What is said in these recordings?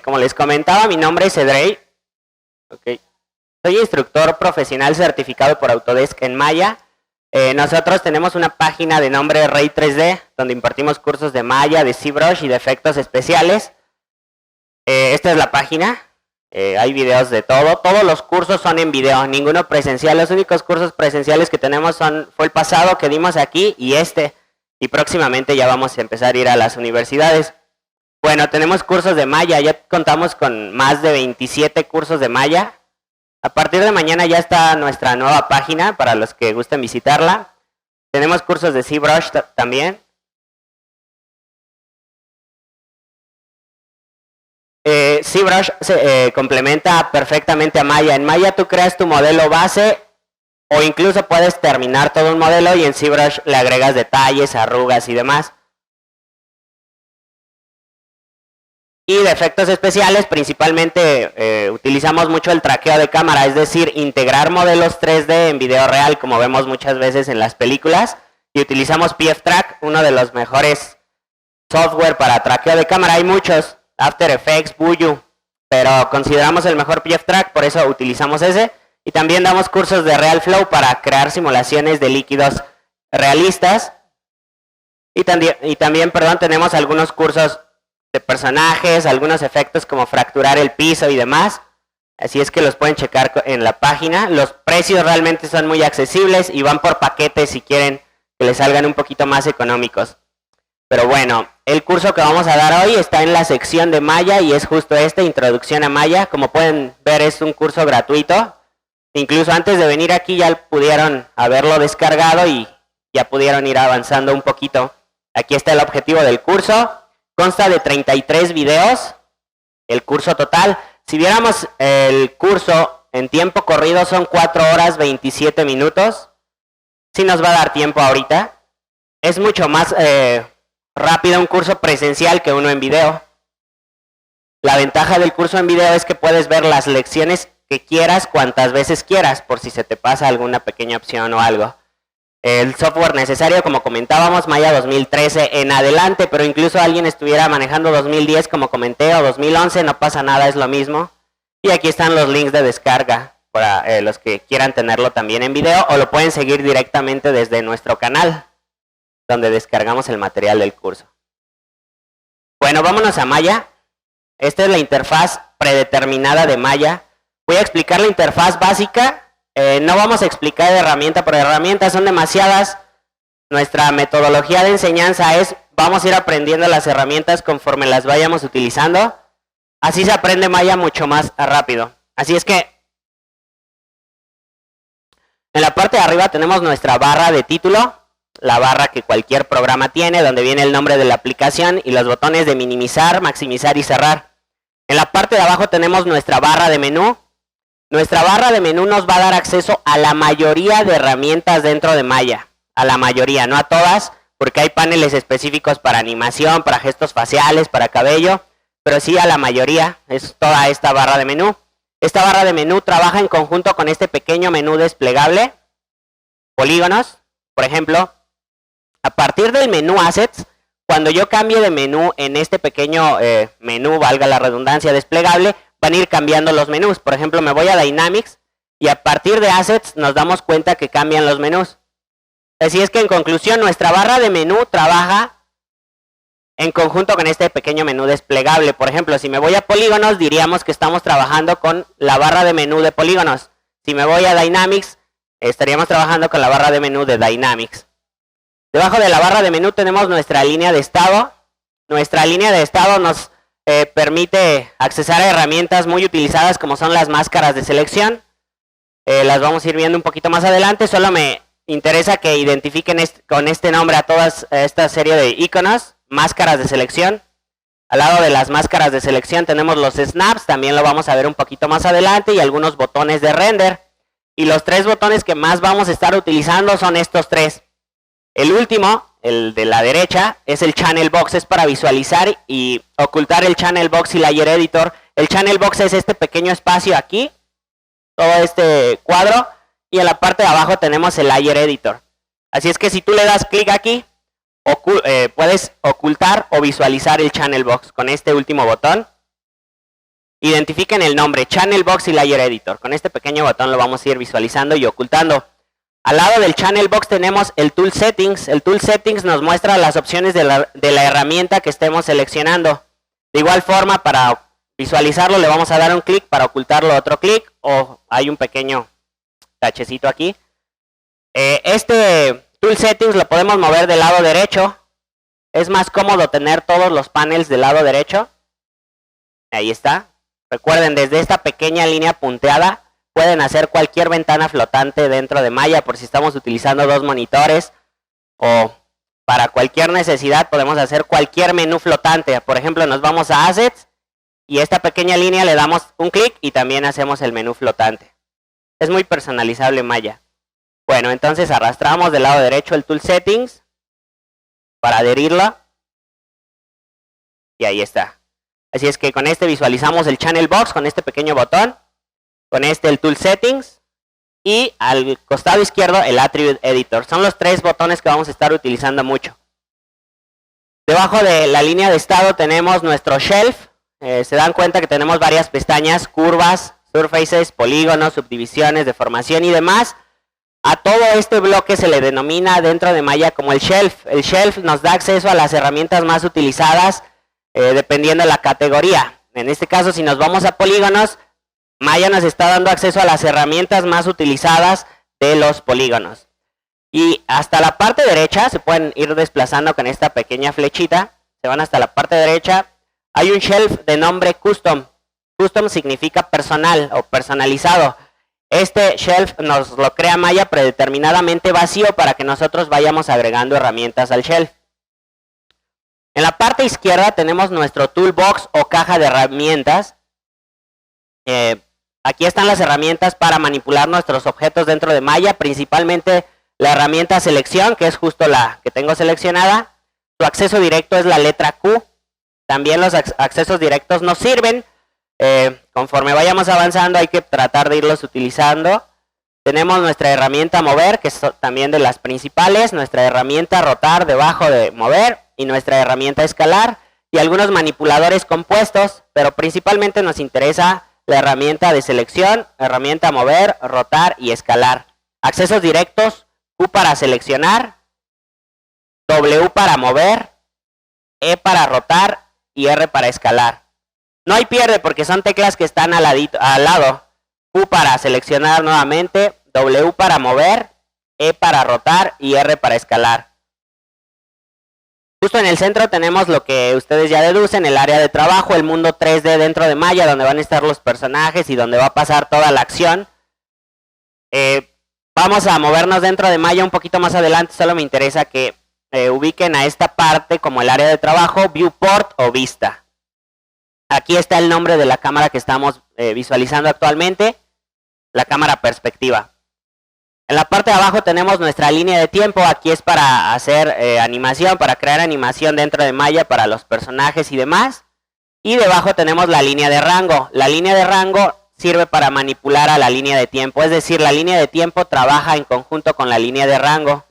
Como les comentaba, mi nombre es Edrey. Okay. Soy instructor profesional certificado por Autodesk en Maya. Nosotros tenemos una página de nombre Ray 3D, donde impartimos cursos de Maya, de ZBrush y de efectos especiales. Esta es la página. Hay videos de todo. Todos los cursos son en video, ninguno presencial. Los únicos cursos presenciales que tenemos fue el pasado que dimos aquí y este. Y próximamente ya vamos a empezar a ir a las universidades. Bueno, tenemos cursos de Maya. Ya contamos con más de 27 cursos de Maya. A partir de mañana ya está nuestra nueva página para los que gusten visitarla. Tenemos cursos de ZBrush también. ZBrush se complementa perfectamente a Maya. En Maya tú creas tu modelo base o incluso puedes terminar todo un modelo y en ZBrush le agregas detalles, arrugas y demás. Y de efectos especiales, principalmente utilizamos mucho el traqueo de cámara, es decir, integrar modelos 3D en video real, como vemos muchas veces en las películas. Y utilizamos PFTrack, uno de los mejores software para traqueo de cámara. Hay muchos, After Effects, Vudu, pero consideramos el mejor PFTrack, por eso utilizamos ese. Y también damos cursos de RealFlow para crear simulaciones de líquidos realistas. Y también, tenemos algunos cursos de personajes, algunos efectos como fracturar el piso y demás. Así es que los pueden checar en la página. Los precios realmente son muy accesibles y van por paquetes si quieren que les salgan un poquito más económicos. Pero bueno, el curso que vamos a dar hoy está en la sección de Maya y es justo Introducción a Maya. Como pueden ver, es un curso gratuito. Incluso antes de venir aquí ya pudieron haberlo descargado y ya pudieron ir avanzando un poquito. Aquí está el objetivo del curso. Consta de 33 videos, el curso total. Si viéramos el curso en tiempo corrido son 4 horas 27 minutos. Sí nos va a dar tiempo ahorita. Es mucho más rápido un curso presencial que uno en video. La ventaja del curso en video es que puedes ver las lecciones que quieras cuantas veces quieras, por si se te pasa alguna pequeña opción o algo. El software necesario, como comentábamos, Maya 2013 en adelante, pero incluso alguien estuviera manejando 2010, como comenté, o 2011, no pasa nada, es lo mismo. Y aquí están los links de descarga para los que quieran tenerlo también en video, o lo pueden seguir directamente desde nuestro canal, donde descargamos el material del curso. Bueno, vámonos a Maya. Esta es la interfaz predeterminada de Maya. Voy a explicar la interfaz básica. No vamos a explicar herramienta por herramienta, son demasiadas. Nuestra metodología de enseñanza es, vamos a ir aprendiendo las herramientas conforme las vayamos utilizando. Así se aprende Maya mucho más rápido. Así es que, en la parte de arriba tenemos nuestra barra de título, la barra que cualquier programa tiene, donde viene el nombre de la aplicación y los botones de minimizar, maximizar y cerrar. En la parte de abajo tenemos nuestra barra de menú. Nuestra barra de menú nos va a dar acceso a la mayoría de herramientas dentro de Maya. A la mayoría, no a todas, porque hay paneles específicos para animación, para gestos faciales, para cabello, pero sí a la mayoría, es toda esta barra de menú. Esta barra de menú trabaja en conjunto con este pequeño menú desplegable, polígonos, por ejemplo. A partir del menú Assets, cuando yo cambie de menú en este pequeño menú, valga la redundancia, desplegable, van a ir cambiando los menús. Por ejemplo, me voy a Dynamics y a partir de Assets nos damos cuenta que cambian los menús. Así es que en conclusión, nuestra barra de menú trabaja en conjunto con este pequeño menú desplegable. Por ejemplo, si me voy a polígonos, diríamos que estamos trabajando con la barra de menú de polígonos. Si me voy a Dynamics, estaríamos trabajando con la barra de menú de Dynamics. Debajo de la barra de menú tenemos nuestra línea de estado. Nuestra línea de estado nos permite accesar a herramientas muy utilizadas como son las máscaras de selección. Las vamos a ir viendo un poquito más adelante. Solo me interesa que identifiquen con este nombre a toda esta serie de iconos, máscaras de selección. Al lado de las máscaras de selección tenemos los snaps, también lo vamos a ver un poquito más adelante, y algunos botones de render. Y los 3 botones que más vamos a estar utilizando son estos 3. El último, el de la derecha, es el Channel Box, es para visualizar y ocultar el Channel Box y Layer Editor. El Channel Box es este pequeño espacio aquí, todo este cuadro, y en la parte de abajo tenemos el Layer Editor. Así es que si tú le das clic aquí, puedes ocultar o visualizar el Channel Box con este último botón. Identifiquen el nombre, Channel Box y Layer Editor. Con este pequeño botón lo vamos a ir visualizando y ocultando. Al lado del Channel Box tenemos el Tool Settings. El Tool Settings nos muestra las opciones de la herramienta que estemos seleccionando. De igual forma, para visualizarlo le vamos a dar un clic, para ocultarlo otro clic, o hay un pequeño tachecito aquí. Este Tool Settings lo podemos mover del lado derecho. Es más cómodo tener todos los panels del lado derecho. Ahí está. Recuerden, desde esta pequeña línea punteada pueden hacer cualquier ventana flotante dentro de Maya, por si estamos utilizando 2 monitores, o para cualquier necesidad podemos hacer cualquier menú flotante. Por ejemplo, nos vamos a Assets y esta pequeña línea le damos un clic y también hacemos el menú flotante. Es muy personalizable Maya. Bueno, entonces arrastramos del lado derecho el Tool Settings para adherirlo. Y ahí está. Así es que con este visualizamos el Channel Box con este pequeño botón. Con este el Tool Settings. Y al costado izquierdo el Attribute Editor. Son los 3 botones que vamos a estar utilizando mucho. Debajo de la línea de estado tenemos nuestro Shelf. Se dan cuenta que tenemos varias pestañas, curvas, surfaces, polígonos, subdivisiones, deformación y demás. A todo este bloque se le denomina dentro de Maya como el Shelf. El Shelf nos da acceso a las herramientas más utilizadas dependiendo de la categoría. En este caso, si nos vamos a polígonos, Maya nos está dando acceso a las herramientas más utilizadas de los polígonos. Y hasta la parte derecha, se pueden ir desplazando con esta pequeña flechita. Se van hasta la parte derecha. Hay un shelf de nombre Custom. Custom significa personal o personalizado. Este shelf nos lo crea Maya predeterminadamente vacío para que nosotros vayamos agregando herramientas al shelf. En la parte izquierda tenemos nuestro Toolbox o caja de herramientas. Aquí están las herramientas para manipular nuestros objetos dentro de Maya, principalmente la herramienta selección, que es justo la que tengo seleccionada. Su acceso directo es la letra Q. También los accesos directos nos sirven. Conforme vayamos avanzando hay que tratar de irlos utilizando. Tenemos nuestra herramienta mover, que es también de las principales. Nuestra herramienta rotar debajo de mover. Y nuestra herramienta escalar. Y algunos manipuladores compuestos, pero principalmente nos interesa la herramienta de selección, herramienta mover, rotar y escalar. Accesos directos, Q para seleccionar, W para mover, E para rotar y R para escalar. No hay pierde porque son teclas que están al lado. Q para seleccionar nuevamente, W para mover, E para rotar y R para escalar. Justo en el centro tenemos lo que ustedes ya deducen, el área de trabajo, el mundo 3D dentro de Maya, donde van a estar los personajes y donde va a pasar toda la acción. Vamos a movernos dentro de Maya un poquito más adelante, solo me interesa que ubiquen a esta parte como el área de trabajo, Viewport o Vista. Aquí está el nombre de la cámara que estamos visualizando actualmente, la cámara perspectiva. En la parte de abajo tenemos nuestra línea de tiempo. Aquí es para hacer animación, para crear animación dentro de Maya para los personajes y demás. Y debajo tenemos la línea de rango. La línea de rango sirve para manipular a la línea de tiempo. Es decir, la línea de tiempo trabaja en conjunto con la línea de rango.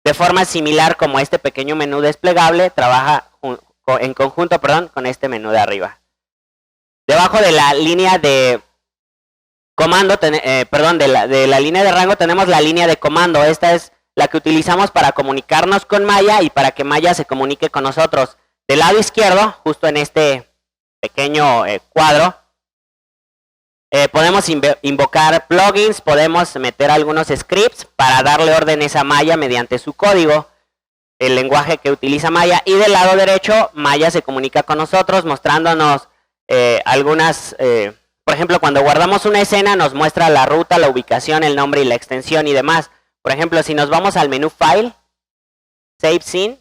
De forma similar como este pequeño menú desplegable trabaja en conjunto, con este menú de arriba. Debajo de la línea de comando, de la línea de rango tenemos la línea de comando. Esta es la que utilizamos para comunicarnos con Maya y para que Maya se comunique con nosotros. Del lado izquierdo, justo en este pequeño cuadro, podemos invocar plugins, podemos meter algunos scripts para darle órdenes a Maya mediante su código, el lenguaje que utiliza Maya. Y del lado derecho, Maya se comunica con nosotros mostrándonos algunas... por ejemplo, cuando guardamos una escena nos muestra la ruta, la ubicación, el nombre y la extensión y demás. Por ejemplo, si nos vamos al menú File, Save Scene,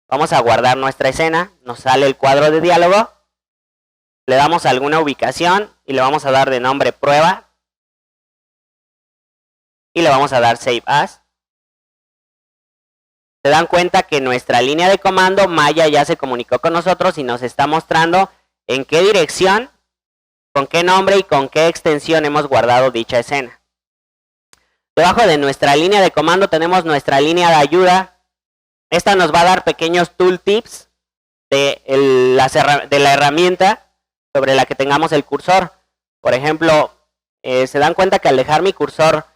vamos a guardar nuestra escena, nos sale el cuadro de diálogo, le damos alguna ubicación y le vamos a dar de nombre prueba y le vamos a dar Save As. Se dan cuenta que nuestra línea de comando, Maya ya se comunicó con nosotros y nos está mostrando en qué dirección, con qué nombre y con qué extensión hemos guardado dicha escena. Debajo de nuestra línea de comando tenemos nuestra línea de ayuda. Esta nos va a dar pequeños tooltips de la herramienta sobre la que tengamos el cursor. Por ejemplo, se dan cuenta que al dejar mi cursor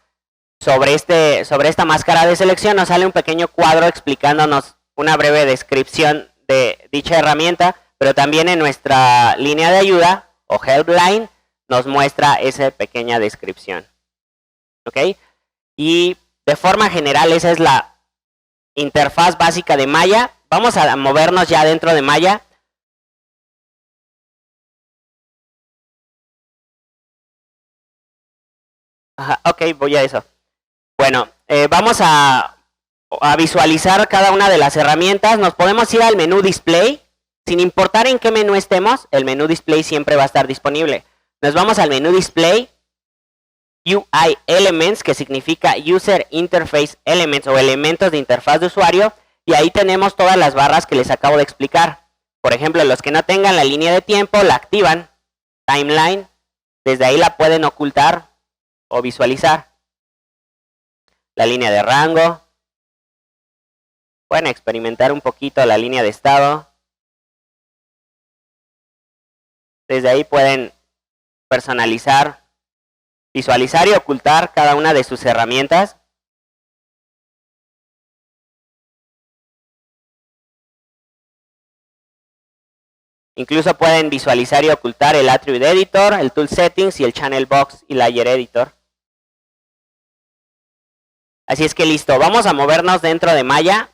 sobre esta máscara de selección nos sale un pequeño cuadro explicándonos una breve descripción de dicha herramienta, pero también en nuestra línea de ayuda o helpline nos muestra esa pequeña descripción. ¿Ok? Y de forma general esa es la interfaz básica de Maya. Vamos a movernos ya dentro de Maya. Ajá, ok, voy a eso. Bueno, vamos a visualizar cada una de las herramientas. Nos podemos ir al menú Display. Sin importar en qué menú estemos, el menú Display siempre va a estar disponible. Nos vamos al menú Display, UI Elements, que significa User Interface Elements o elementos de interfaz de usuario, y ahí tenemos todas las barras que les acabo de explicar. Por ejemplo, los que no tengan la línea de tiempo la activan, Timeline, desde ahí la pueden ocultar o visualizar. La línea de rango, pueden experimentar un poquito la línea de estado. Desde ahí pueden personalizar, visualizar y ocultar cada una de sus herramientas. Incluso pueden visualizar y ocultar el Attribute Editor, el Tool Settings y el Channel Box y Layer Editor. Así es que listo, vamos a movernos dentro de Maya.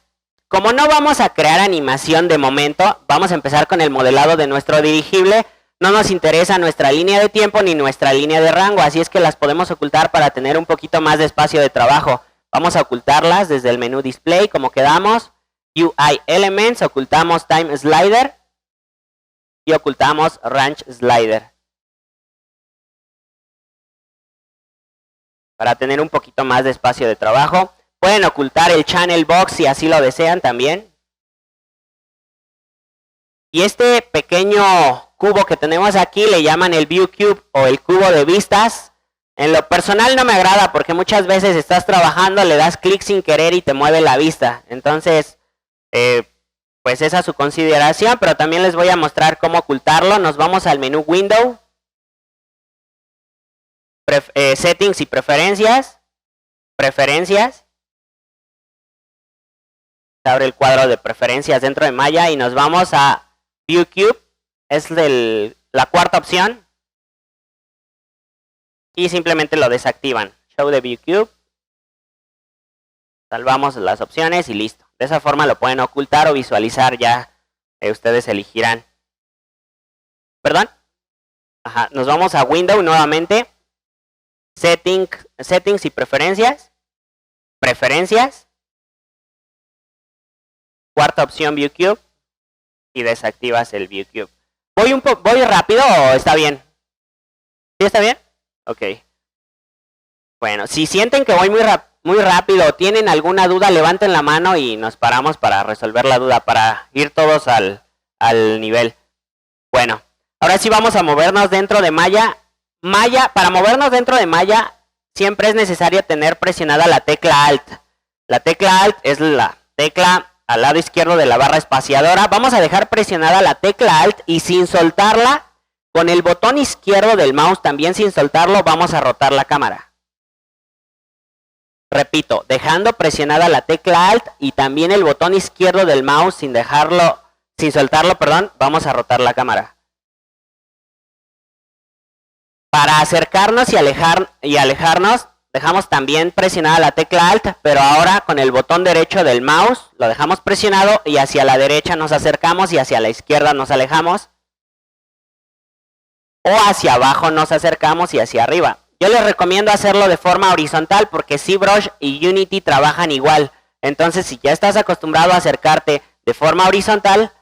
Como no vamos a crear animación de momento, vamos a empezar con el modelado de nuestro dirigible. No nos interesa nuestra línea de tiempo ni nuestra línea de rango, así es que las podemos ocultar para tener un poquito más de espacio de trabajo. Vamos a ocultarlas desde el menú Display, como quedamos. UI Elements, ocultamos Time Slider y ocultamos Range Slider. Para tener un poquito más de espacio de trabajo. Pueden ocultar el Channel Box si así lo desean también. Y este pequeño cubo que tenemos aquí le llaman el View Cube o el cubo de vistas. En lo personal no me agrada porque muchas veces estás trabajando, le das clic sin querer y te mueve la vista. Entonces, pues esa es su consideración, pero también les voy a mostrar cómo ocultarlo. Nos vamos al menú Window, Settings y Preferencias. Preferencias. Se abre el cuadro de preferencias dentro de Maya y nos vamos a View Cube, es la cuarta opción. Y simplemente lo desactivan. Show the View Cube. Salvamos las opciones y listo. De esa forma lo pueden ocultar o visualizar ya. Ustedes elegirán. ¿Perdón? Ajá, nos vamos a Window nuevamente. Settings y preferencias. Preferencias. Cuarta opción View Cube. Y desactivas el View Cube. ¿Voy rápido o está bien? ¿Sí está bien? Ok. Bueno, si sienten que voy muy rápido o tienen alguna duda, levanten la mano y nos paramos para resolver la duda, para ir todos al nivel. Bueno, ahora sí vamos a movernos dentro de Maya. Para movernos dentro de Maya, siempre es necesario tener presionada la tecla Alt. La tecla Alt es la tecla al lado izquierdo de la barra espaciadora. Vamos a dejar presionada la tecla Alt y sin soltarla, con el botón izquierdo del mouse también sin soltarlo, vamos a rotar la cámara. Repito, dejando presionada la tecla Alt y también el botón izquierdo del mouse sin soltarlo, vamos a rotar la cámara. Para acercarnos y alejarnos, dejamos también presionada la tecla Alt, pero ahora con el botón derecho del mouse lo dejamos presionado y hacia la derecha nos acercamos y hacia la izquierda nos alejamos. O hacia abajo nos acercamos y hacia arriba. Yo les recomiendo hacerlo de forma horizontal porque ZBrush y Unity trabajan igual. Entonces, si ya estás acostumbrado a acercarte de forma horizontal,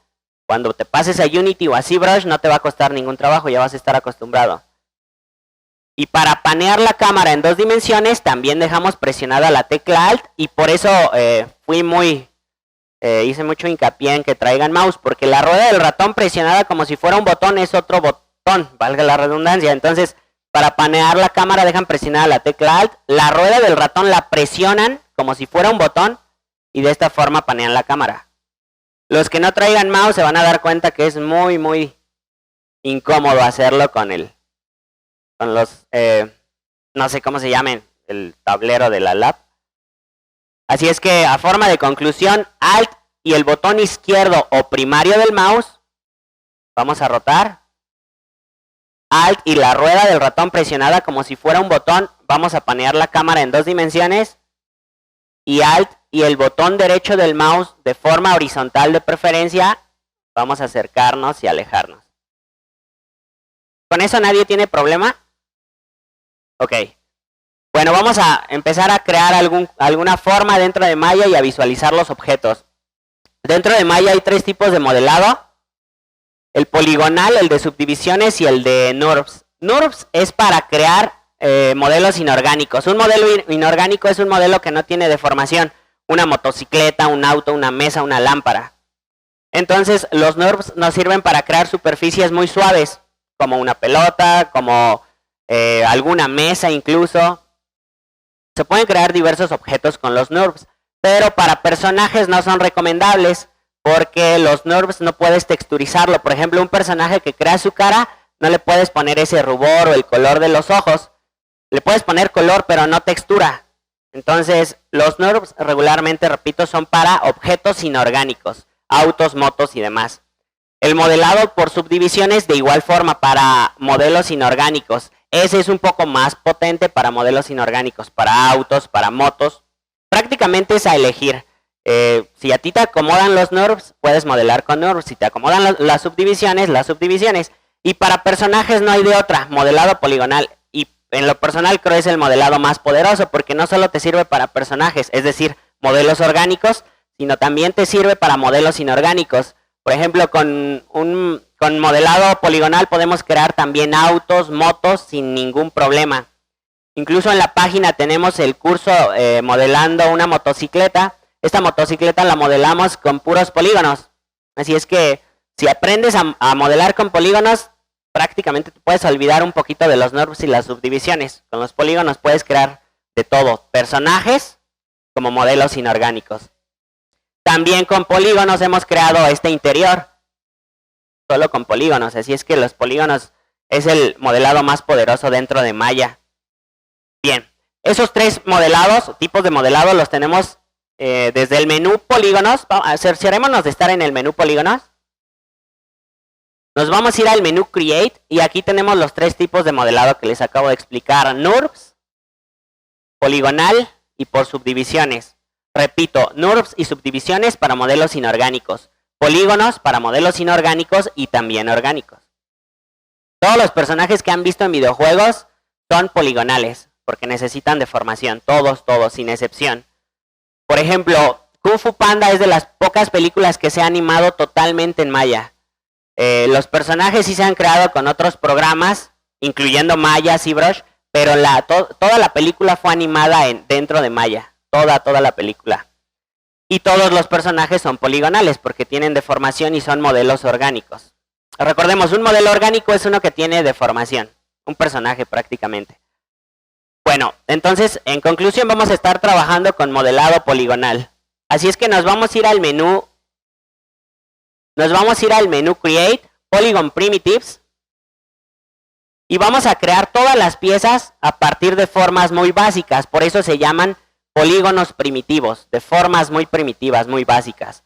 cuando te pases a Unity o a ZBrush no te va a costar ningún trabajo, ya vas a estar acostumbrado. Y para panear la cámara en 2 dimensiones también dejamos presionada la tecla Alt y por eso hice mucho hincapié en que traigan mouse, porque la rueda del ratón presionada como si fuera un botón es otro botón, valga la redundancia. Entonces, para panear la cámara dejan presionada la tecla Alt, la rueda del ratón la presionan como si fuera un botón y de esta forma panean la cámara. Los que no traigan mouse se van a dar cuenta que es muy incómodo hacerlo con los, no sé cómo se llamen, el tablero de la lab. Así es que a forma de conclusión, Alt y el botón izquierdo o primario del mouse, vamos a rotar. Alt y la rueda del ratón presionada como si fuera un botón, vamos a panear la cámara en 2 dimensiones. Y Alt y el botón derecho del mouse de forma horizontal de preferencia, vamos a acercarnos y alejarnos. ¿Con eso nadie tiene problema? Ok. Bueno, vamos a empezar a crear alguna forma dentro de Maya y a visualizar los objetos. Dentro de Maya hay 3 tipos de modelado. El poligonal, el de subdivisiones y el de NURBS. NURBS es para crear modelos inorgánicos. Un modelo inorgánico es un modelo que no tiene deformación. Una motocicleta, un auto, una mesa, una lámpara. Entonces, los NURBS nos sirven para crear superficies muy suaves, como una pelota, como alguna mesa incluso. Se pueden crear diversos objetos con los NURBS, pero para personajes no son recomendables porque los NURBS no puedes texturizarlo. Por ejemplo, un personaje que crea su cara, no le puedes poner ese rubor o el color de los ojos. Le puedes poner color, pero no textura. Entonces, los NURBS regularmente, repito, son para objetos inorgánicos, autos, motos y demás. El modelado por subdivisiones de igual forma para modelos inorgánicos. Ese es un poco más potente para modelos inorgánicos, para autos, para motos. Prácticamente es a elegir. Si a ti te acomodan los NURBS, puedes modelar con NURBS. Si te acomodan las subdivisiones, las subdivisiones. Y para personajes no hay de otra, modelado poligonal. Y en lo personal creo es el modelado más poderoso porque no solo te sirve para personajes, es decir, modelos orgánicos, sino también te sirve para modelos inorgánicos. Por ejemplo, con modelado poligonal podemos crear también autos, motos sin ningún problema. Incluso en la página tenemos el curso modelando una motocicleta. Esta motocicleta la modelamos con puros polígonos. Así es que si aprendes a modelar con polígonos, prácticamente te puedes olvidar un poquito de los NURBS y las subdivisiones. Con los polígonos puedes crear de todo, personajes como modelos inorgánicos. También con polígonos hemos creado este interior, solo con polígonos. Así es que los polígonos es el modelado más poderoso dentro de Maya. Bien, esos 3 modelados, tipos de modelado los tenemos desde el menú polígonos. Cerciorémonos de estar en el menú polígonos. Nos vamos a ir al menú Create y aquí tenemos los 3 tipos de modelado que les acabo de explicar. NURBS, poligonal y por subdivisiones. Repito, NURBS y subdivisiones para modelos inorgánicos. Polígonos para modelos inorgánicos y también orgánicos. Todos los personajes que han visto en videojuegos son poligonales porque necesitan deformación. Todos, sin excepción. Por ejemplo, Kung Fu Panda es de las pocas películas que se ha animado totalmente en Maya. Los personajes sí se han creado con otros programas, incluyendo Maya, ZBrush, pero toda la película fue animada dentro de Maya. Toda la película. Y todos los personajes son poligonales porque tienen deformación y son modelos orgánicos. Recordemos, un modelo orgánico es uno que tiene deformación. Un personaje prácticamente. Bueno, entonces, en conclusión vamos a estar trabajando con modelado poligonal. Así es que nos vamos a ir al menú. Nos vamos a ir al menú Create, Polygon Primitives. Y vamos a crear todas las piezas a partir de formas muy básicas. Por eso se llaman polígonos primitivos, de formas muy primitivas, muy básicas.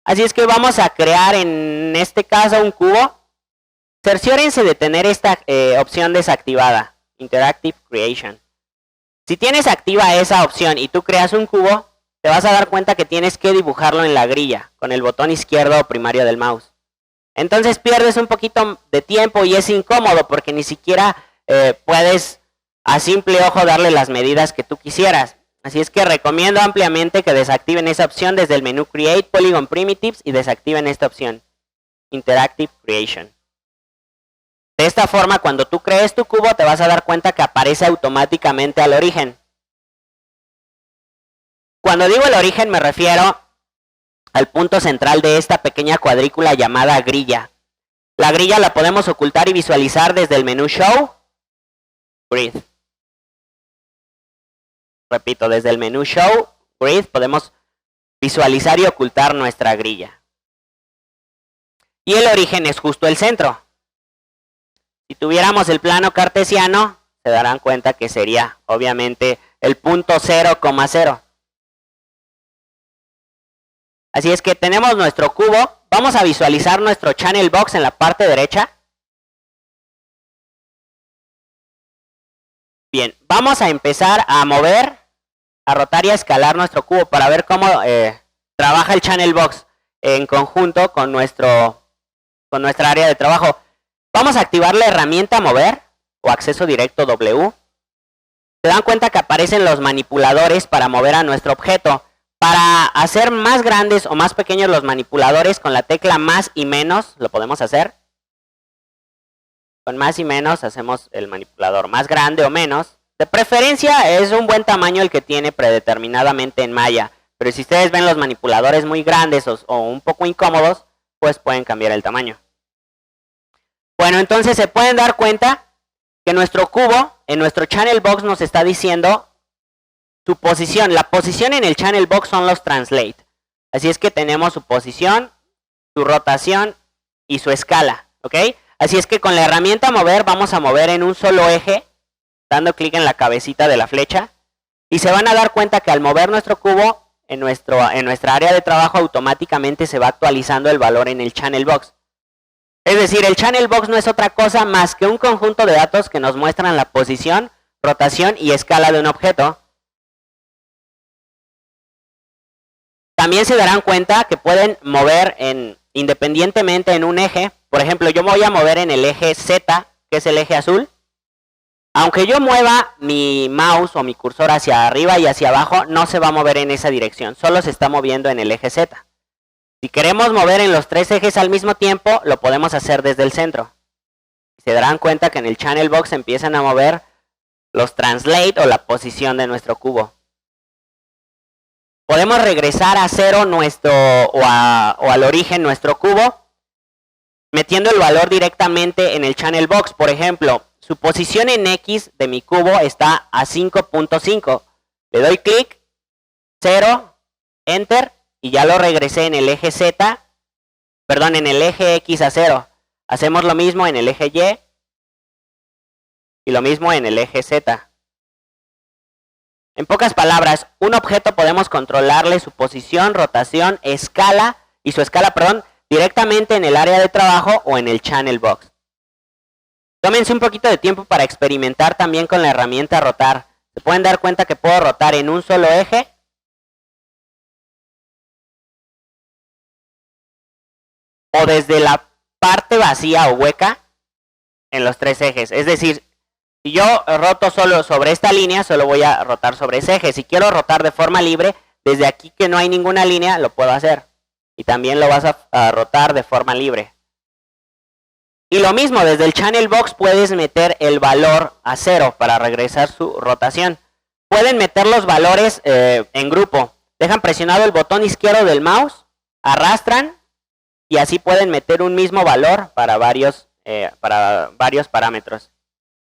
Así es que vamos a crear en este caso un cubo. Cerciórense de tener esta opción desactivada, Interactive Creation. Si tienes activa esa opción y tú creas un cubo, te vas a dar cuenta que tienes que dibujarlo en la grilla, con el botón izquierdo o primario del mouse. Entonces pierdes un poquito de tiempo y es incómodo porque ni siquiera puedes a simple ojo darle las medidas que tú quisieras. Así es que recomiendo ampliamente que desactiven esa opción desde el menú Create, Polygon Primitives y desactiven esta opción, Interactive Creation. De esta forma, cuando tú crees tu cubo, te vas a dar cuenta que aparece automáticamente al origen. Cuando digo el origen me refiero al punto central de esta pequeña cuadrícula llamada grilla. La grilla la podemos ocultar y visualizar desde el menú Show, Grid. Repito, desde el menú Show, Grid, podemos visualizar y ocultar nuestra grilla. Y el origen es justo el centro. Si tuviéramos el plano cartesiano, se darán cuenta que sería obviamente el punto 0,0. Así es que tenemos nuestro cubo. Vamos a visualizar nuestro channel box en la parte derecha. Bien, vamos a empezar a mover, a rotar y a escalar nuestro cubo para ver cómo trabaja el channel box en conjunto con nuestra área de trabajo. Vamos a activar la herramienta mover o acceso directo W. Se dan cuenta que aparecen los manipuladores para mover a nuestro objeto. Para hacer más grandes o más pequeños los manipuladores, con la tecla más y menos lo podemos hacer. Con más y menos hacemos el manipulador más grande o menos. De preferencia es un buen tamaño el que tiene predeterminadamente en Maya. Pero si ustedes ven los manipuladores muy grandes o un poco incómodos, pues pueden cambiar el tamaño. Bueno, entonces se pueden dar cuenta que nuestro cubo en nuestro channel box nos está diciendo su posición. La posición en el channel box son los translate. Así es que tenemos su posición, su rotación y su escala. ¿Ok? Así es que con la herramienta mover vamos a mover en un solo eje, dando clic en la cabecita de la flecha. Y se van a dar cuenta que al mover nuestro cubo, en nuestra área de trabajo automáticamente se va actualizando el valor en el channel box. Es decir, el channel box no es otra cosa más que un conjunto de datos que nos muestran la posición, rotación y escala de un objeto. También se darán cuenta que pueden mover independientemente en un eje. Por ejemplo, yo me voy a mover en el eje Z, que es el eje azul. Aunque yo mueva mi mouse o mi cursor hacia arriba y hacia abajo, no se va a mover en esa dirección. Solo se está moviendo en el eje Z. Si queremos mover en los tres ejes al mismo tiempo, lo podemos hacer desde el centro. Se darán cuenta que en el channel box empiezan a mover los translate o la posición de nuestro cubo. Podemos regresar a cero o al origen nuestro cubo, metiendo el valor directamente en el channel box. Por ejemplo, su posición en X de mi cubo está a 5.5. Le doy clic, 0, Enter, y ya lo regresé en el eje Z, perdón, en el eje X a 0. Hacemos lo mismo en el eje Y y lo mismo en el eje Z. En pocas palabras, un objeto podemos controlarle su posición, rotación, escala y su escala, perdón, directamente en el área de trabajo o en el channel box. Tómense un poquito de tiempo para experimentar también con la herramienta rotar. Se pueden dar cuenta que puedo rotar en un solo eje. O desde la parte vacía o hueca en los tres ejes. Es decir, si yo roto solo sobre esta línea, solo voy a rotar sobre ese eje. Si quiero rotar de forma libre, desde aquí que no hay ninguna línea, lo puedo hacer. Y también lo vas a rotar de forma libre. Y lo mismo, desde el channel box puedes meter el valor a 0 para regresar su rotación. Pueden meter los valores en grupo. Dejan presionado el botón izquierdo del mouse, arrastran y así pueden meter un mismo valor para varios parámetros.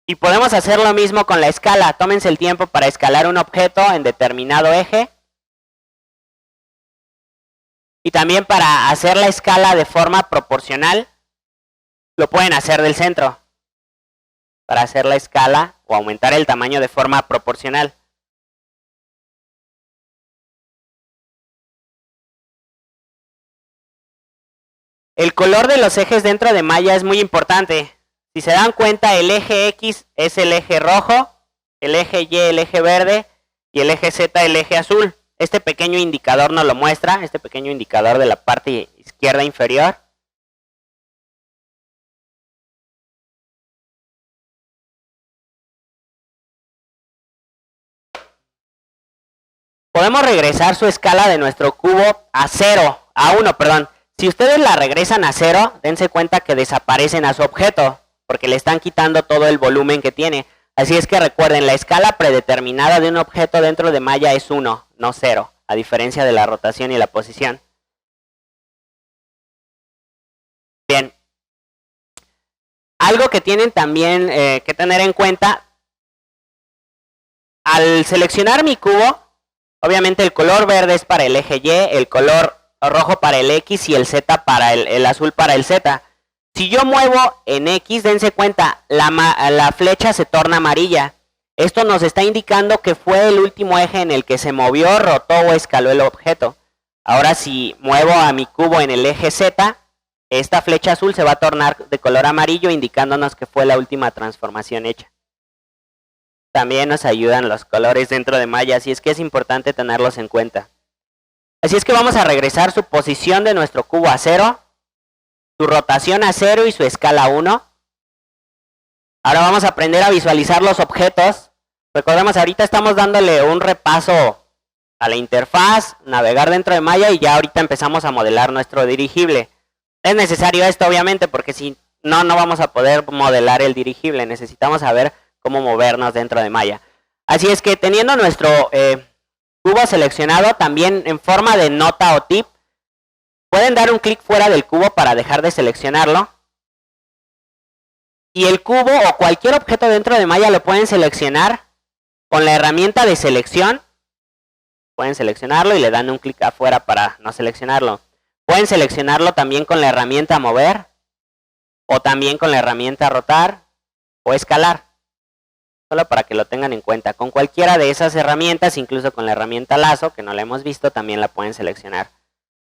Y podemos hacer lo mismo con la escala. Tómense el tiempo para escalar un objeto en determinado eje. Y también para hacer la escala de forma proporcional, lo pueden hacer del centro. Para hacer la escala o aumentar el tamaño de forma proporcional. El color de los ejes dentro de Maya es muy importante. Si se dan cuenta, el eje X es el eje rojo, el eje Y el eje verde y el eje Z el eje azul. Este pequeño indicador nos lo muestra, este pequeño indicador de la parte izquierda inferior. Podemos regresar su escala de nuestro cubo a 1, perdón. Si ustedes la regresan a 0, dense cuenta que desaparecen a su objeto, porque le están quitando todo el volumen que tiene. Así es que recuerden, la escala predeterminada de un objeto dentro de Maya es 1, no 0, a diferencia de la rotación y la posición. Bien. Algo que tienen también que tener en cuenta, al seleccionar mi cubo, obviamente el color verde es para el eje Y, el color rojo para el X y el Z para el azul para el Z. Si yo muevo en X, dense cuenta, la flecha se torna amarilla. Esto nos está indicando que fue el último eje en el que se movió, rotó o escaló el objeto. Ahora si muevo a mi cubo en el eje Z, esta flecha azul se va a tornar de color amarillo, indicándonos que fue la última transformación hecha. También nos ayudan los colores dentro de Maya, así es que es importante tenerlos en cuenta. Así es que vamos a regresar su posición de nuestro cubo a 0, su rotación a 0 y su escala a 1. Ahora vamos a aprender a visualizar los objetos. Recordemos, ahorita estamos dándole un repaso a la interfaz, navegar dentro de Maya y ya ahorita empezamos a modelar nuestro dirigible. Es necesario esto obviamente porque si no, no vamos a poder modelar el dirigible. Necesitamos saber cómo movernos dentro de Maya. Así es que teniendo nuestro cubo seleccionado, también en forma de nota o tip, pueden dar un clic fuera del cubo para dejar de seleccionarlo. Y el cubo o cualquier objeto dentro de Maya lo pueden seleccionar con la herramienta de selección. Pueden seleccionarlo y le dan un clic afuera para no seleccionarlo. Pueden seleccionarlo también con la herramienta mover, o también con la herramienta rotar o escalar. Solo para que lo tengan en cuenta. Con cualquiera de esas herramientas, incluso con la herramienta lazo, que no la hemos visto, también la pueden seleccionar.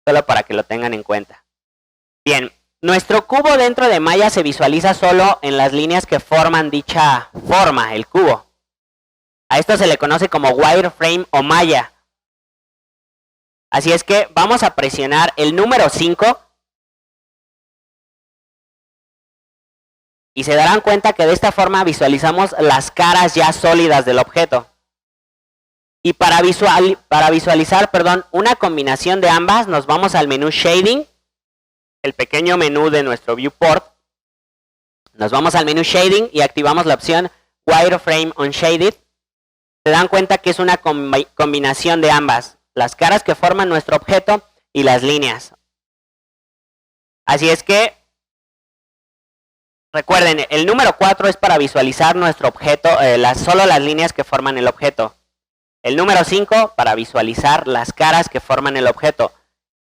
Solo para que lo tengan en cuenta. Bien, nuestro cubo dentro de Maya se visualiza solo en las líneas que forman dicha forma, el cubo. A esto se le conoce como wireframe o malla. Así es que vamos a presionar el número 5. Y se darán cuenta que de esta forma visualizamos las caras ya sólidas del objeto. Y para visualizar una combinación de ambas, nos vamos al menú Shading, el pequeño menú de nuestro viewport. Nos vamos al menú Shading y activamos la opción Wireframe Unshaded. Se dan cuenta que es una combinación de ambas, las caras que forman nuestro objeto y las líneas. Así es que recuerden, el número 4 es para visualizar nuestro objeto, solo las líneas que forman el objeto. El número 5 para visualizar las caras que forman el objeto.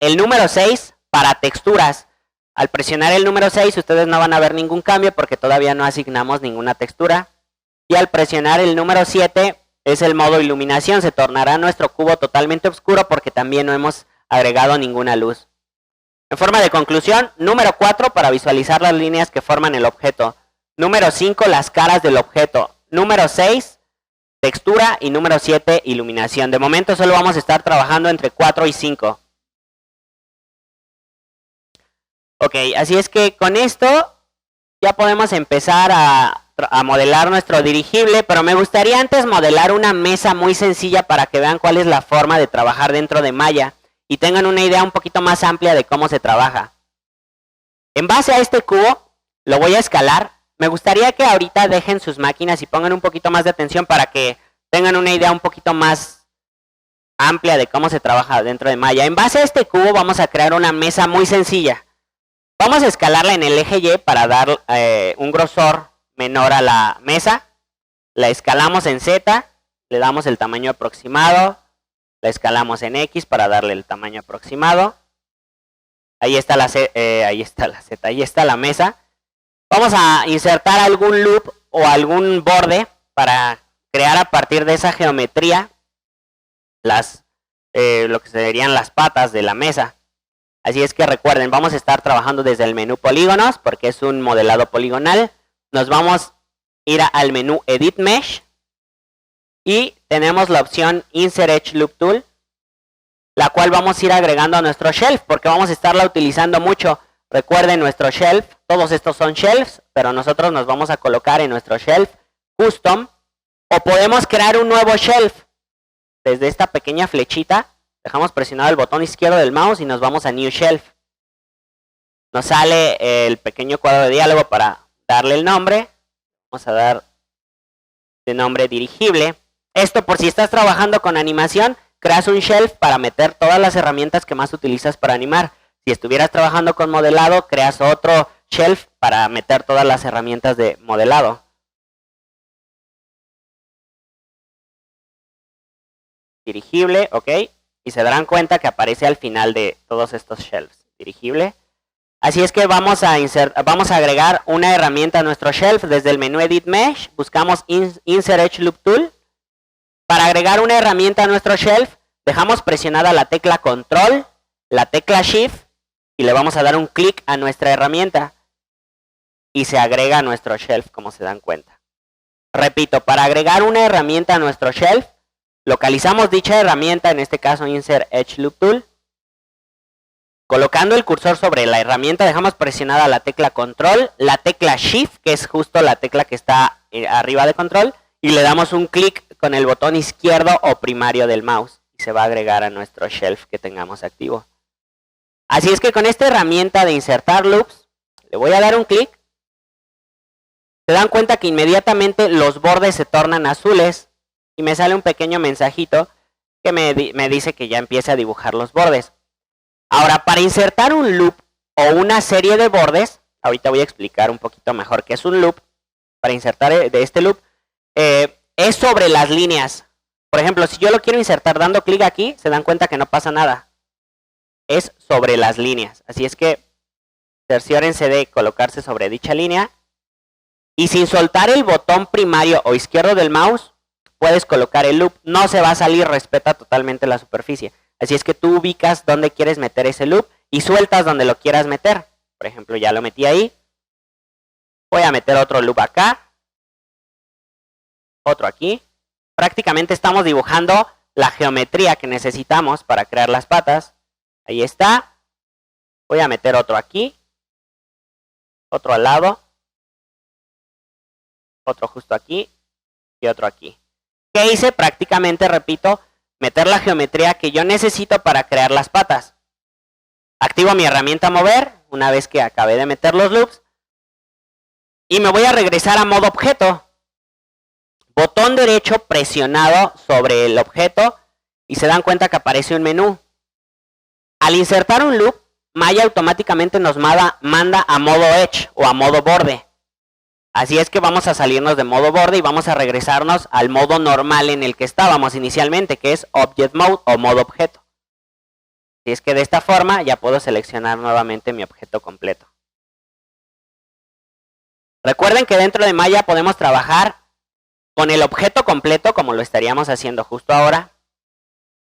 El número 6 para texturas. Al presionar el número 6 ustedes no van a ver ningún cambio porque todavía no asignamos ninguna textura. Y al presionar el número 7 es el modo iluminación. Se tornará nuestro cubo totalmente oscuro porque también no hemos agregado ninguna luz. En forma de conclusión, número 4 para visualizar las líneas que forman el objeto. Número 5 las caras del objeto. Número 6 textura y número 7 iluminación. De momento solo vamos a estar trabajando entre 4 y 5. Ok, así es que con esto ya podemos empezar a modelar nuestro dirigible, pero me gustaría antes modelar una mesa muy sencilla para que vean cuál es la forma de trabajar dentro de Maya y tengan una idea un poquito más amplia de cómo se trabaja. En base a este cubo, lo voy a escalar. Me gustaría que ahorita dejen sus máquinas y pongan un poquito más de atención para que tengan una idea un poquito más amplia de cómo se trabaja dentro de Maya. En base a este cubo vamos a crear una mesa muy sencilla. Vamos a escalarla en el eje Y para dar un grosor menor a la mesa. La escalamos en Z, le damos el tamaño aproximado. La escalamos en X para darle el tamaño aproximado. Ahí está la Z, ahí está la mesa. Vamos a insertar algún loop o algún borde para crear a partir de esa geometría lo que serían las patas de la mesa. Así es que recuerden, vamos a estar trabajando desde el menú polígonos porque es un modelado poligonal. Nos vamos a ir al menú Edit Mesh y tenemos la opción Insert Edge Loop Tool, la cual vamos a ir agregando a nuestro shelf porque vamos a estarla utilizando mucho. Recuerden nuestro shelf, todos estos son shelves, pero nosotros nos vamos a colocar en nuestro shelf Custom o podemos crear un nuevo shelf. Desde esta pequeña flechita dejamos presionado el botón izquierdo del mouse y nos vamos a New Shelf. Nos sale el pequeño cuadro de diálogo para darle el nombre. Vamos a dar de nombre dirigible. Esto por si estás trabajando con animación, creas un shelf para meter todas las herramientas que más utilizas para animar. Si estuvieras trabajando con modelado, creas otro shelf para meter todas las herramientas de modelado. Dirigible, ok. Y se darán cuenta que aparece al final de todos estos shelves. Dirigible. Así es que vamos a agregar una herramienta a nuestro shelf desde el menú Edit Mesh. Buscamos Insert Edge Loop Tool. Para agregar una herramienta a nuestro shelf, dejamos presionada la tecla Control, la tecla Shift y le vamos a dar un clic a nuestra herramienta. Y se agrega a nuestro shelf, como se dan cuenta. Repito, para agregar una herramienta a nuestro shelf, localizamos dicha herramienta, en este caso Insert Edge Loop Tool. Colocando el cursor sobre la herramienta, dejamos presionada la tecla Control, la tecla Shift, que es justo la tecla que está arriba de Control, y le damos un clic con el botón izquierdo o primario del mouse, y se va a agregar a nuestro shelf que tengamos activo. Así es que con esta herramienta de insertar loops, le voy a dar un clic. Se dan cuenta que inmediatamente los bordes se tornan azules, y me sale un pequeño mensajito que me dice que ya empiece a dibujar los bordes. Ahora, para insertar un loop o una serie de bordes, ahorita voy a explicar un poquito mejor qué es un loop. Para insertar de este loop, es sobre las líneas. Por ejemplo, si yo lo quiero insertar dando clic aquí, se dan cuenta que no pasa nada. Es sobre las líneas. Así es que cerciórense de colocarse sobre dicha línea. Y sin soltar el botón primario o izquierdo del mouse, puedes colocar el loop. No se va a salir, respeta totalmente la superficie. Así es que tú ubicas dónde quieres meter ese loop y sueltas donde lo quieras meter. Por ejemplo, ya lo metí ahí. Voy a meter otro loop acá. Otro aquí. Prácticamente estamos dibujando la geometría que necesitamos para crear las patas. Ahí está. Voy a meter otro aquí. Otro al lado. Otro justo aquí. Y otro aquí. ¿Qué hice? Prácticamente, repito, meter la geometría que yo necesito para crear las patas. Activo mi herramienta mover una vez que acabé de meter los loops. Y me voy a regresar a modo objeto. Botón derecho presionado sobre el objeto y se dan cuenta que aparece un menú. Al insertar un loop, Maya automáticamente nos manda a modo edge o a modo borde. Así es que vamos a salirnos de modo borde y vamos a regresarnos al modo normal en el que estábamos inicialmente, que es Object Mode o modo objeto. Así es que de esta forma ya puedo seleccionar nuevamente mi objeto completo. Recuerden que dentro de Maya podemos trabajar con el objeto completo, como lo estaríamos haciendo justo ahora,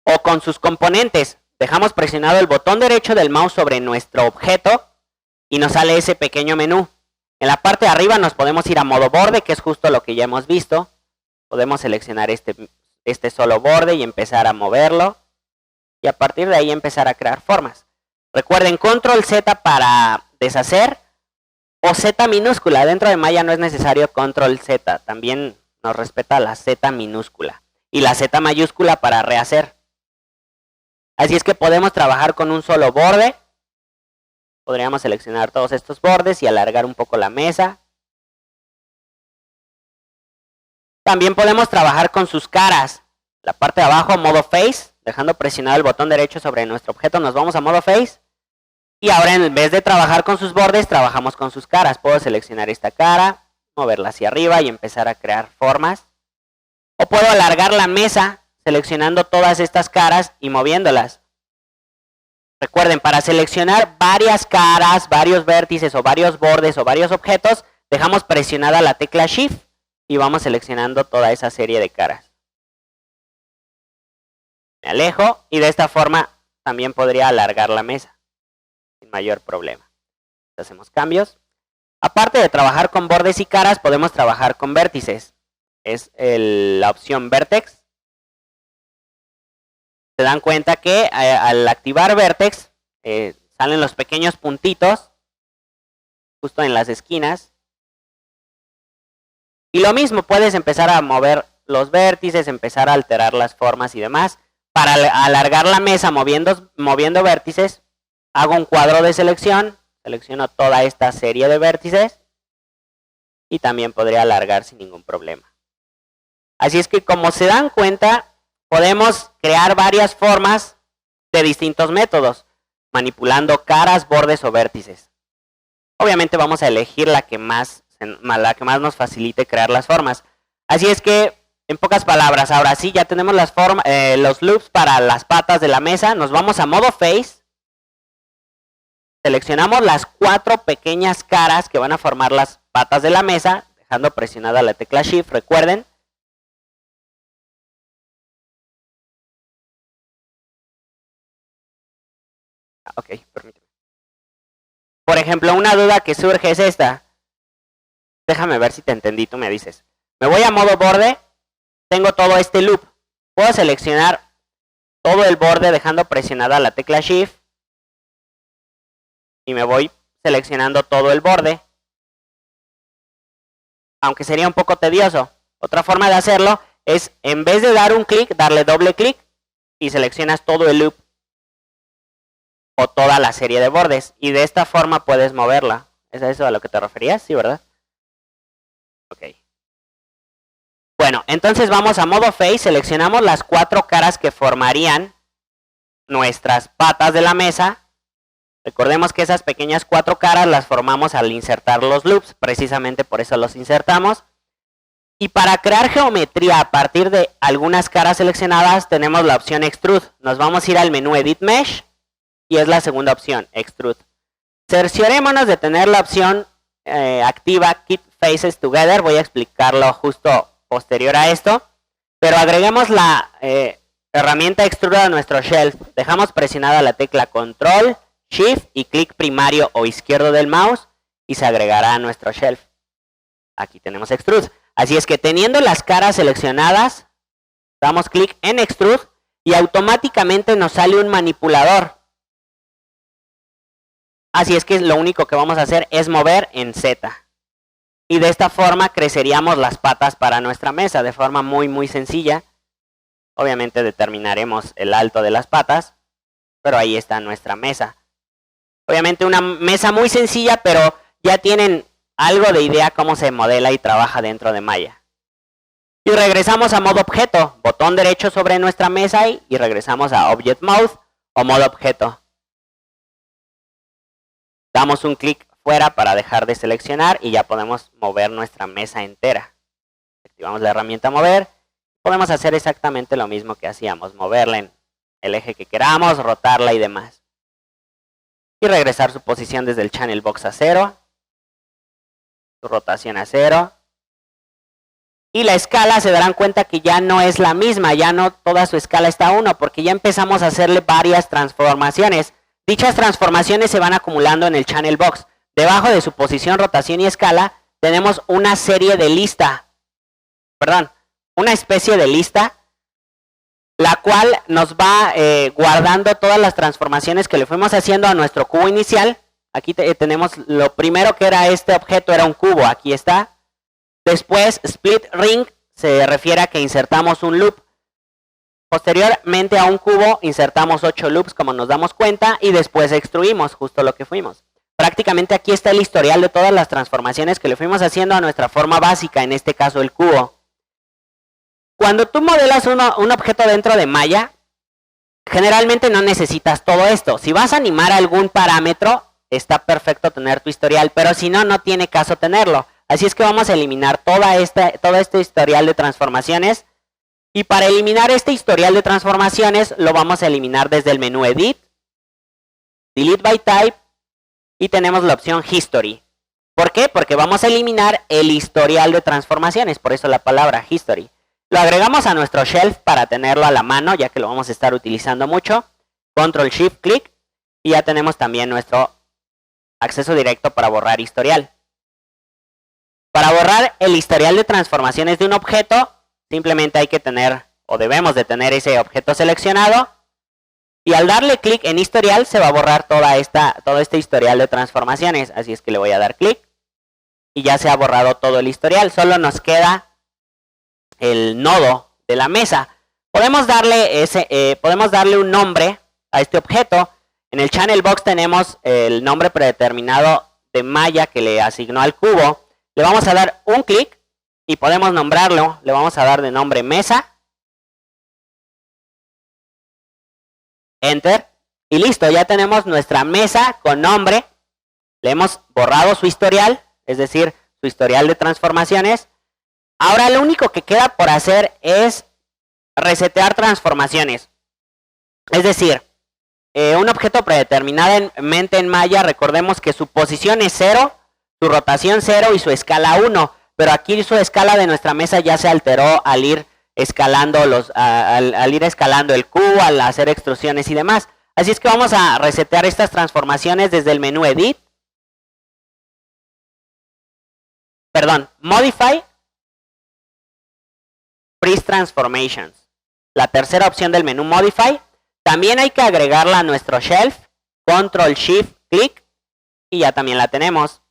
o con sus componentes. Dejamos presionado el botón derecho del mouse sobre nuestro objeto y nos sale ese pequeño menú. En la parte de arriba nos podemos ir a modo borde, que es justo lo que ya hemos visto. Podemos seleccionar este solo borde y empezar a moverlo. Y a partir de ahí empezar a crear formas. Recuerden, control Z para deshacer o Z minúscula. Dentro de Maya no es necesario control Z. También nos respeta la Z minúscula. Y la Z mayúscula para rehacer. Así es que podemos trabajar con un solo borde. Podríamos seleccionar todos estos bordes y alargar un poco la mesa. También podemos trabajar con sus caras. La parte de abajo, modo face, dejando presionado el botón derecho sobre nuestro objeto, nos vamos a modo face. Y ahora en vez de trabajar con sus bordes, trabajamos con sus caras. Puedo seleccionar esta cara, moverla hacia arriba y empezar a crear formas. O puedo alargar la mesa seleccionando todas estas caras y moviéndolas. Recuerden, para seleccionar varias caras, varios vértices o varios bordes o varios objetos, dejamos presionada la tecla Shift y vamos seleccionando toda esa serie de caras. Me alejo y de esta forma también podría alargar la mesa sin mayor problema. Hacemos cambios. Aparte de trabajar con bordes y caras, podemos trabajar con vértices. Es la opción Vertex. Se dan cuenta que al activar Vertex salen los pequeños puntitos justo en las esquinas. Y lo mismo, puedes empezar a mover los vértices, empezar a alterar las formas y demás. Para alargar la mesa moviendo vértices, hago un cuadro de selección, selecciono toda esta serie de vértices y también podría alargar sin ningún problema. Así es que, como se dan cuenta, podemos crear varias formas de distintos métodos, manipulando caras, bordes o vértices. Obviamente vamos a elegir la que más nos facilite crear las formas. Así es que, en pocas palabras, ahora sí, ya tenemos los loops para las patas de la mesa. Nos vamos a modo face. seleccionamos las 4 pequeñas caras que van a formar las patas de la mesa, dejando presionada la tecla Shift, recuerden. Ok, permíteme. Por ejemplo, una duda que surge es esta. Déjame ver si te entendí, tú me dices. Me voy a modo borde, tengo todo este loop. Puedo seleccionar todo el borde dejando presionada la tecla Shift. Y me voy seleccionando todo el borde. Aunque sería un poco tedioso. Otra forma de hacerlo es, en vez de dar un clic, darle doble clic y seleccionas todo el loop o toda la serie de bordes. Y de esta forma puedes moverla. ¿Es a eso a lo que te referías? Sí, ¿verdad? Ok. Bueno, entonces vamos a modo face, seleccionamos las 4 caras que formarían nuestras patas de la mesa. Recordemos que esas pequeñas 4 caras las formamos al insertar los loops, precisamente por eso los insertamos. Y para crear geometría a partir de algunas caras seleccionadas tenemos la opción Extrude. Nos vamos a ir al menú Edit Mesh y es la segunda opción, Extrude. Cerciorémonos de tener la opción activa Keep Faces Together, voy a explicarlo justo posterior a esto, pero agreguemos la herramienta Extrude a nuestro shelf. Dejamos presionada la tecla Control, Shift y clic primario o izquierdo del mouse y se agregará a nuestro shelf. Aquí tenemos Extrude. Así es que teniendo las caras seleccionadas, damos clic en Extrude y automáticamente nos sale un manipulador. Así es que lo único que vamos a hacer es mover en Z. Y de esta forma creceríamos las patas para nuestra mesa de forma muy sencilla. Obviamente determinaremos el alto de las patas, pero ahí está nuestra mesa. Obviamente una mesa muy sencilla, pero ya tienen algo de idea cómo se modela y trabaja dentro de Maya. Y regresamos a modo objeto, botón derecho sobre nuestra mesa y regresamos a Object Mode o modo objeto. Damos un clic fuera para dejar de seleccionar y ya podemos mover nuestra mesa entera. Activamos la herramienta mover. Podemos hacer exactamente lo mismo que hacíamos, moverla en el eje que queramos, rotarla y demás. Y regresar su posición desde el channel box a 0. Su rotación a 0. Y la escala se darán cuenta que ya no es la misma, ya no toda su escala está a 1, porque ya empezamos a hacerle varias transformaciones. Dichas transformaciones se van acumulando en el channel box. Debajo de su posición, rotación y escala, tenemos una serie de lista. Perdón, una especie de lista, la cual nos va guardando todas las transformaciones que le fuimos haciendo a nuestro cubo inicial. Aquí tenemos lo primero que era este objeto, era un cubo, aquí está. Después, split ring, se refiere a que insertamos un loop. Posteriormente a un cubo, insertamos 8 loops, como nos damos cuenta, y después extruimos, justo lo que fuimos. Prácticamente aquí está el historial de todas las transformaciones que le fuimos haciendo a nuestra forma básica, en este caso el cubo. Cuando tú modelas un objeto dentro de Maya, generalmente no necesitas todo esto. Si vas a animar algún parámetro, está perfecto tener tu historial, pero si no, no tiene caso tenerlo. Así es que vamos a eliminar todo este historial de transformaciones. Y para eliminar este historial de transformaciones, lo vamos a eliminar desde el menú Edit, Delete by Type, y tenemos la opción History. ¿Por qué? Porque vamos a eliminar el historial de transformaciones, por eso la palabra History. Lo agregamos a nuestro shelf para tenerlo a la mano, ya que lo vamos a estar utilizando mucho. Control Shift Click, y ya tenemos también nuestro acceso directo para borrar historial. Para borrar el historial de transformaciones de un objeto, simplemente hay que tener, o debemos de tener ese objeto seleccionado. Y al darle clic en historial, se va a borrar todo este historial de transformaciones. Así es que le voy a dar clic. Y ya se ha borrado todo el historial. Solo nos queda el nodo de la mesa. Podemos darle un nombre a este objeto. En el channel box tenemos el nombre predeterminado de Maya que le asignó al cubo. Le vamos a dar un clic y podemos nombrarlo. Le vamos a dar de nombre mesa. Enter. Y listo, ya tenemos nuestra mesa con nombre. Le hemos borrado su historial, es decir, su historial de transformaciones. Ahora lo único que queda por hacer es resetear transformaciones. Es decir, un objeto predeterminadamente en Maya, recordemos que su posición es 0, su rotación 0 y su escala 1. Pero aquí su escala de nuestra mesa ya se alteró al ir escalando el cubo, al hacer extrusiones y demás. Así es que vamos a resetear estas transformaciones desde el menú Edit. Perdón, Modify, Freeze Transformations. La tercera opción del menú Modify. También hay que agregarla a nuestro shelf. Control Shift Clic. Y ya también la tenemos.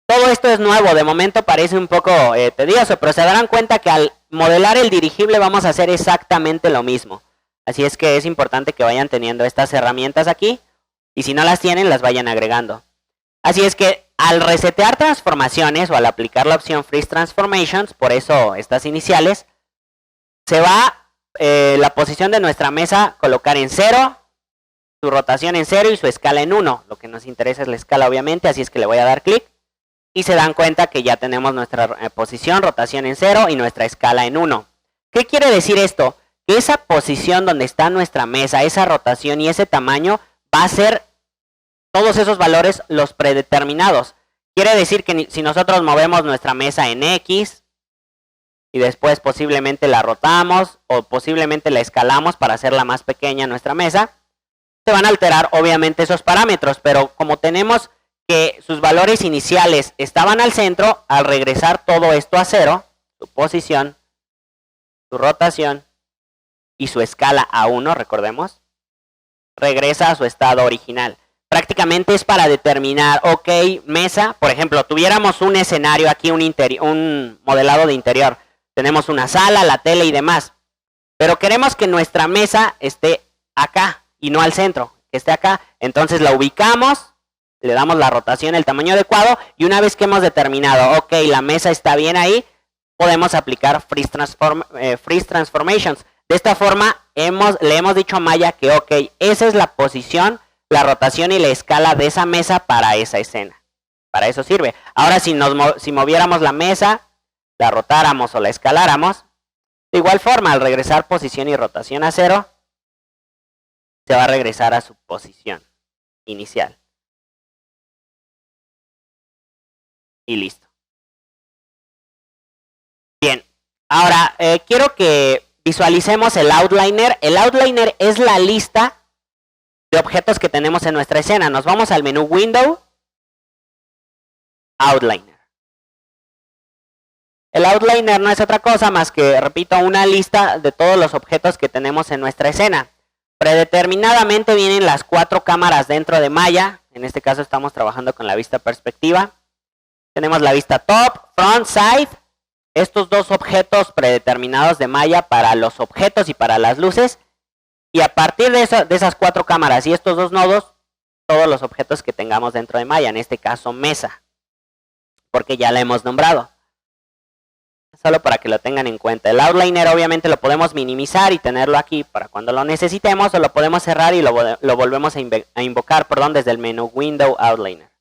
Todo esto es nuevo, de momento parece un poco tedioso, pero se darán cuenta que al modelar el dirigible vamos a hacer exactamente lo mismo. Así es que es importante que vayan teniendo estas herramientas aquí, y si no las tienen, las vayan agregando. Así es que al resetear transformaciones, o al aplicar la opción Freeze Transformations, por eso estas iniciales, se va la posición de nuestra mesa colocar en 0, su rotación en 0 y su escala en 1. Lo que nos interesa es la escala, obviamente, así es que le voy a dar clic. Y se dan cuenta que ya tenemos nuestra posición, rotación en 0 y nuestra escala en 1. ¿Qué quiere decir esto? Que esa posición donde está nuestra mesa, esa rotación y ese tamaño va a ser todos esos valores los predeterminados. Quiere decir que si nosotros movemos nuestra mesa en X y después posiblemente la rotamos o posiblemente la escalamos para hacerla más pequeña nuestra mesa, se van a alterar obviamente esos parámetros, pero como tenemos que sus valores iniciales estaban al centro, al regresar todo esto a 0, su posición, su rotación y su escala a 1, recordemos, regresa a su estado original. Prácticamente es para determinar, ok, mesa, por ejemplo, tuviéramos un escenario aquí, un modelado de interior. Tenemos una sala, la tele y demás. Pero queremos que nuestra mesa esté acá y no al centro, que esté acá. Entonces la ubicamos. Le damos la rotación, el tamaño adecuado, y una vez que hemos determinado, ok, la mesa está bien ahí, podemos aplicar Freeze Transformations. De esta forma, le hemos dicho a Maya que, ok, esa es la posición, la rotación y la escala de esa mesa para esa escena. Para eso sirve. Ahora, si moviéramos la mesa, la rotáramos o la escaláramos, de igual forma, al regresar posición y rotación a 0, se va a regresar a su posición inicial. Y listo. Bien, ahora quiero que visualicemos el outliner. El outliner es la lista de objetos que tenemos en nuestra escena. Nos vamos al menú Window, Outliner. El outliner no es otra cosa más que, repito, una lista de todos los objetos que tenemos en nuestra escena. Predeterminadamente vienen las 4 cámaras dentro de Maya. En este caso estamos trabajando con la vista perspectiva. Tenemos la vista top, front, side. Estos dos objetos predeterminados de Maya para los objetos y para las luces. Y a partir de esas 4 cámaras y estos 2 nodos, todos los objetos que tengamos dentro de Maya. En este caso, mesa. Porque ya la hemos nombrado. Solo para que lo tengan en cuenta. El outliner obviamente lo podemos minimizar y tenerlo aquí para cuando lo necesitemos. O lo podemos cerrar y lo volvemos a invocar desde el menú Window Outliner.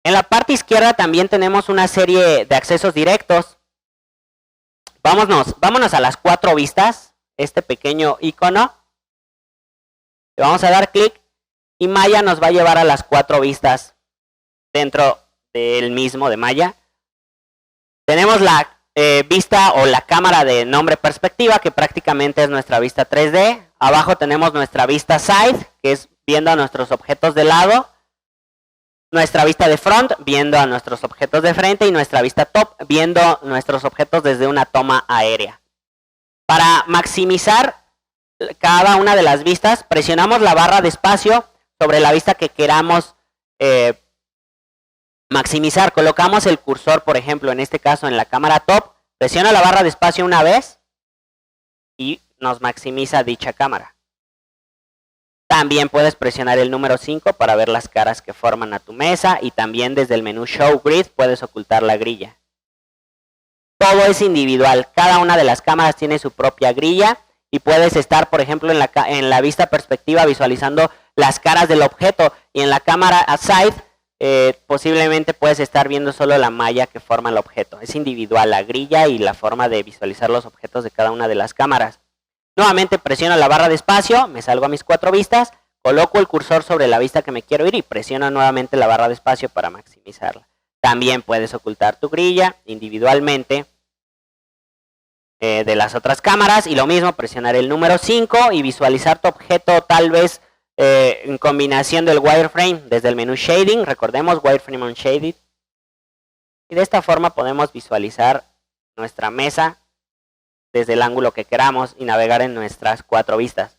En la parte izquierda también tenemos una serie de accesos directos. Vámonos a las 4 vistas. Este pequeño icono. Le vamos a dar clic y Maya nos va a llevar a las 4 vistas dentro del mismo de Maya. Tenemos la vista o la cámara de nombre perspectiva, que prácticamente es nuestra vista 3D. Abajo tenemos nuestra vista side, que es viendo a nuestros objetos de lado. Nuestra vista de front, viendo a nuestros objetos de frente. Y nuestra vista top, viendo nuestros objetos desde una toma aérea. Para maximizar cada una de las vistas, presionamos la barra de espacio sobre la vista que queramos maximizar. Colocamos el cursor, por ejemplo, en este caso en la cámara top. Presiona la barra de espacio una vez y nos maximiza dicha cámara. También puedes presionar el número 5 para ver las caras que forman a tu mesa. Y también desde el menú Show Grid puedes ocultar la grilla. Todo es individual. Cada una de las cámaras tiene su propia grilla. Y puedes estar, por ejemplo, en la vista perspectiva visualizando las caras del objeto. Y en la cámara side posiblemente puedes estar viendo solo la malla que forma el objeto. Es individual la grilla y la forma de visualizar los objetos de cada una de las cámaras. Nuevamente presiono la barra de espacio, me salgo a mis 4 vistas, coloco el cursor sobre la vista que me quiero ir y presiono nuevamente la barra de espacio para maximizarla. También puedes ocultar tu grilla individualmente de las otras cámaras y lo mismo, presionar el número 5 y visualizar tu objeto tal vez en combinación del wireframe desde el menú shading, recordemos wireframe on shaded, y de esta forma podemos visualizar nuestra mesa desde el ángulo que queramos y navegar en nuestras 4 vistas.